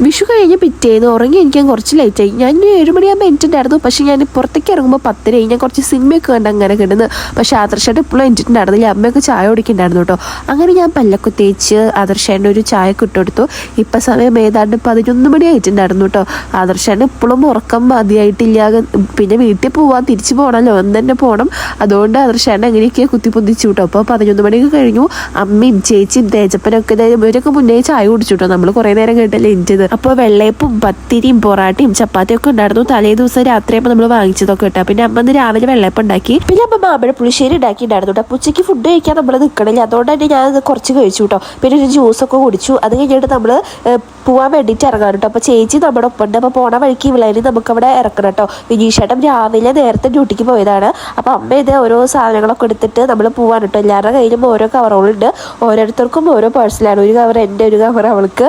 വിഷു കഴിഞ്ഞ് പിറ്റേന്ന് ഉറങ്ങി എനിക്ക് കുറച്ച് ലേറ്റായി. ഞാൻ 7 മണിയാകുമ്പോൾ എണീറ്റിട്ടുണ്ടായിരുന്നു. പക്ഷേ ഞാൻ പുറത്തേക്ക് ഇറങ്ങുമ്പോൾ 10 ഞാൻ കുറച്ച് സിനിമയൊക്കെ കണ്ട് അങ്ങനെ കിടന്ന്. പക്ഷേ ആദർശായിട്ട് ഇപ്പോഴും എണീറ്റിട്ടുണ്ടായിരുന്നില്ല. അമ്മയൊക്കെ ചായ കുടിക്കുന്നുണ്ടായിരുന്നു കേട്ടോ. അങ്ങനെ ഞാൻ പല്ലൊക്കെ തേച്ച് ആദർശേൻ്റെ ഒരു ചായക്ക് ഇട്ടുകൊടുത്തു. ഇപ്പം സമയം ഏതാണ്ട് 11 മണി ആയിട്ടുണ്ടായിരുന്നു കേട്ടോ. ആദർശേൻ്റെ ഇപ്പോഴും ഉറക്കം മതിയായിട്ടില്ല. പിന്നെ വീട്ടിൽ പോവാൻ തിരിച്ചു പോകണമല്ലോ, ഒന്ന് തന്നെ പോകണം. അതുകൊണ്ട് ആദർശേൻ്റെ അങ്ങനെയൊക്കെ കുത്തിപ്പൊന്തിച്ചു കേട്ടോ. അപ്പോൾ 11 മണിയൊക്കെ കഴിഞ്ഞു. അമ്മയും ചേച്ചിയും തേജപ്പനൊക്കെ ഇവരൊക്കെ മുന്നേ ചായ കുടിച്ചു കേട്ടോ. നമ്മൾ കുറേ നേരം കേട്ടല്ലേ എണീറ്റത്. അപ്പോൾ വെള്ളയപ്പും പത്തിരിയും പൊറാട്ടയും ചപ്പാത്തിയും ഒക്കെ ഉണ്ടായിരുന്നു. തലേ ദിവസം രാത്രിയാകുമ്പോൾ നമ്മൾ വാങ്ങിച്ചതൊക്കെ കിട്ടാം. പിന്നെ അമ്മ രാവിലെ വെള്ളയപ്പം ഉണ്ടാക്കി. പിന്നെ അമ്മ മാമ്പഴ പുളിശ്ശേരി ഉണ്ടാക്കിയിട്ടുണ്ടായിരുന്നു കേട്ടോ. ഉച്ചയ്ക്ക് ഫുഡ് കഴിക്കാൻ നമ്മൾ നിൽക്കണില്ല. അതുകൊണ്ട് തന്നെ ഞാൻ കുറച്ച് കഴിച്ചു കേട്ടോ. പിന്നെ ഒരു ജ്യൂസൊക്കെ കുടിച്ചു. അത് കഴിഞ്ഞിട്ട് നമ്മൾ പോകാൻ വേണ്ടിയിട്ട് ഇറങ്ങാൻ കേട്ടോ. അപ്പോൾ ചേച്ചി നമ്മുടെ ഒപ്പം ഉണ്ട്. അപ്പോൾ പോണ വഴിക്ക് വിളയിൽ നമുക്കവിടെ ഇറക്കണം കേട്ടോ. വിനീഷേട്ടൻ രാവിലെ നേരത്തെ ഡ്യൂട്ടിക്ക് പോയതാണ്. അപ്പോൾ അമ്മ ഇത് ഓരോ സാധനങ്ങളൊക്കെ എടുത്തിട്ട് നമ്മൾ പോകാൻ കേട്ടോ. എല്ലാവരുടെ കയ്യിലും ഓരോ കവറുകളുണ്ട്. ഓരോരുത്തർക്കും ഓരോ പേഴ്സലാണ്. ഒരു കവർ എൻ്റെ, ഒരു കവർ അവൾക്ക്,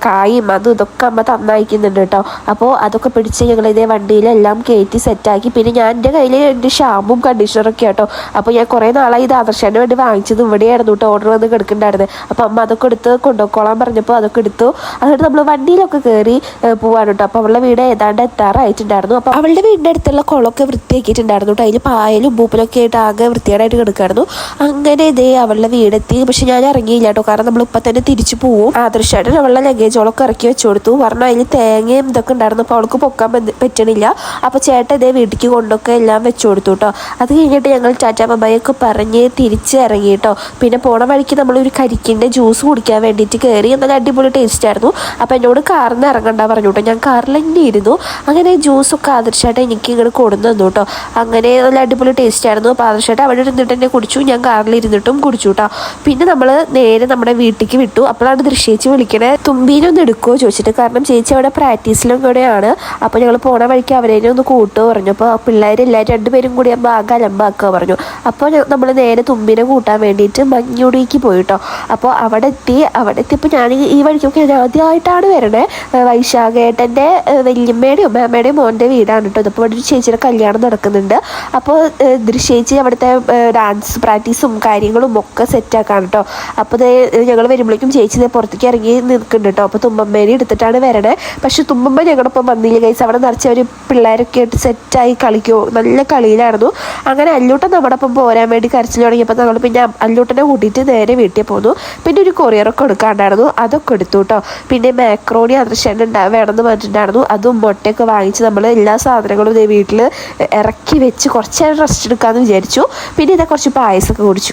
കായും അതും ഇതൊക്കെ അമ്മ തന്നയക്കുന്നുണ്ട് കേട്ടോ. അപ്പോൾ അതൊക്കെ പിടിച്ച് ഞങ്ങൾ ഇതേ വണ്ടിയിലെല്ലാം കയറ്റി സെറ്റാക്കി. പിന്നെ ഞാൻ എൻ്റെ കയ്യിൽ എൻ്റെ ഷാമ്പും കണ്ടീഷണറൊക്കെ കേട്ടോ. അപ്പോൾ ഞാൻ കുറേ നാളായി ഇത് ആദർശേൻ്റെ വേണ്ടി വാങ്ങിച്ചത്. ഇവിടെയായിരുന്നു കേട്ടോ ഓർഡർ വന്ന് കിടക്കുന്നുണ്ടായിരുന്നത്. അപ്പോൾ അമ്മ അതൊക്കെ എടുത്ത് കൊണ്ടുപോയിക്കോളാൻ പറഞ്ഞപ്പോൾ അതൊക്കെ എടുത്തു. എന്നിട്ട് നമ്മൾ വണ്ടിയിലൊക്കെ കയറി പോകാൻ കേട്ടോ. അപ്പോൾ അവളുടെ വീട് ഏതാണ്ട് എത്താറായിട്ടുണ്ടായിരുന്നു. അപ്പോൾ അവളുടെ വീടിൻ്റെ അടുത്തുള്ള കുളമൊക്കെ വൃത്തിയാക്കിയിട്ടുണ്ടായിരുന്നു കേട്ടോ. അതിൽ പായലും പൂപ്പലൊക്കെ ആയിട്ട് ആകെ വൃത്തികേടായിട്ട് കിടക്കായിരുന്നു. അങ്ങനെ ഇതേ അവളുടെ വീടെത്തി. പക്ഷെ ഞാൻ ഇറങ്ങിയില്ല കേട്ടോ. കാരണം നമ്മൾ ഇപ്പം തന്നെ തിരിച്ചു പോവും. ആദർശമായിട്ട് അവളുടെ ലഗേജുകളൊക്കെ ഇറക്കി വെച്ചു കൊടുത്തു. കാരണം അതിൽ തേങ്ങയും ഇതൊക്കെ ഉണ്ടായിരുന്നു. അപ്പോൾ അവൾക്ക് പൊക്കാൻ പറ്റണില്ല. അപ്പോൾ ചേട്ടൻ ഇതേ വീട്ടിലേക്ക് കൊണ്ടൊക്കെ എല്ലാം വെച്ചു കൊടുത്തു കേട്ടോ. അത് കഴിഞ്ഞിട്ട് ഞങ്ങൾ ടാറ്റാ ബൈയൊക്കെ പറഞ്ഞ് തിരിച്ച് ഇറങ്ങി കേട്ടോ. പിന്നെ പോണ വഴിക്ക് നമ്മളൊരു കരിക്കിൻ്റെ ജ്യൂസ് കുടിക്കാൻ വേണ്ടിയിട്ട് കയറി. നല്ല അടിപൊളി ടേസ്റ്റ് ആയിരുന്നു. അപ്പോൾ എന്നോട് കാറിൽ നിന്ന് ഇറങ്ങണ്ട പറഞ്ഞു കേട്ടോ. ഞാൻ കാറിൽ തന്നെ ഇരുന്നു. അങ്ങനെ ജ്യൂസൊക്കെ ആദർശമായിട്ട് എനിക്ക് ഇങ്ങോട്ട് കൊടുന്നു തന്നു കേട്ടോ. അങ്ങനെ നല്ല അടിപൊളി ടേസ്റ്റ് ആയിരുന്നു. അപ്പോൾ ആദർശമായിട്ട് അവിടെ ഇരുന്നിട്ട് തന്നെ കുടിച്ചു. ഞാൻ കാറിൽ ഇരുന്നിട്ടും കുടിച്ചു കേട്ടോ. പിന്നെ നമ്മൾ നേരെ നമ്മുടെ വീട്ടിലേക്ക് വിട്ടു. അപ്പോഴാണ് ദൃശ്യേച്ചി വിളിക്കണേ, തുമ്പീനൊന്ന് എടുക്കുമോ ചോദിച്ചിട്ട്. കാരണം ചേച്ചി അവിടെ പ്രാക്ടീസിലും കൂടെയാണ്. അപ്പോൾ ഞങ്ങൾ പോണ വഴിക്ക് അവരേനെ ഒന്ന് കൂട്ടുക പറഞ്ഞു. അപ്പോൾ പിള്ളേരെല്ലാവരും രണ്ടുപേരും കൂടി ആകുമ്പോൾ ആകെ അലമ്പാക്കുക പറഞ്ഞു. അപ്പോൾ നമ്മൾ നേരെ തുമ്പിനെ കൂട്ടാൻ വേണ്ടിയിട്ട് മഞ്ഞുടിക്ക് പോയി കേട്ടോ. അപ്പോൾ അവിടെ എത്തിയപ്പോൾ ഞാൻ ഈ വഴിക്കൊക്കെ ആദ്യമായിട്ടാണ് വരണേ. വൈശാഖേട്ടൻ്റെ വല്യമ്മയുടെയും മേമ്മയുടെയും മോൻ്റെ വീടാണ് കേട്ടോ. ഇതിപ്പോൾ ഇവിടെ ഒരു ചേച്ചിയുടെ കല്യാണം നടക്കുന്നുണ്ട്. അപ്പോൾ ദൃശ്യേച്ചി അവിടുത്തെ ഡാൻസ് പ്രാക്ടീസും കാര്യങ്ങളും ഒക്കെ സെറ്റാക്കാൻ കേട്ടോ. അപ്പോൾ ഞങ്ങൾ വരുമ്പോഴേക്കും ചേച്ചി പുറത്തേക്ക് ഇറങ്ങി നിൽക്കുന്നുണ്ട് കേട്ടോ. അപ്പോൾ തുമ്പമ്മേനെ എടുത്തിട്ടാണ് വരണേ. പക്ഷെ തുമ്പമ്മ ഞങ്ങളുടെ ഒപ്പം വന്നില്ല ഗൈസ്. അവിടെ നിറച്ച് അവർ പിള്ളേരൊക്കെ ആയിട്ട് സെറ്റായി കളിക്കുമോ, നല്ല കളിയിലായിരുന്നു. അങ്ങനെ അല്ലൂട്ടൻ നമ്മുടെ ഒപ്പം പോരാൻ വേണ്ടി കരച്ചിൽ തുടങ്ങിയപ്പോൾ നമ്മൾ പിന്നെ അല്ലൂട്ടനെ കൂട്ടിയിട്ട് നേരെ വീട്ടിൽ പോന്നു. പിന്നെ ഒരു കൊറിയറൊക്കെ എടുക്കാണ്ടായിരുന്നു, അതൊക്കെ എടുത്തു കേട്ടോ. പിന്നെ മാക്രോണി അദൃശ്യം വേണമെന്ന് പറഞ്ഞിട്ടുണ്ടായിരുന്നു. അതും മുട്ടയൊക്കെ വാങ്ങിച്ച് നമ്മൾ എല്ലാ സാധനങ്ങളും ഇതേ വീട്ടിൽ ഇറക്കി വെച്ച് കുറച്ച് നേരം റെസ്റ്റ് എടുക്കാമെന്ന് വിചാരിച്ചു. പിന്നെ ഇതേ കുറച്ച് പായസമൊക്കെ കുടിച്ചു.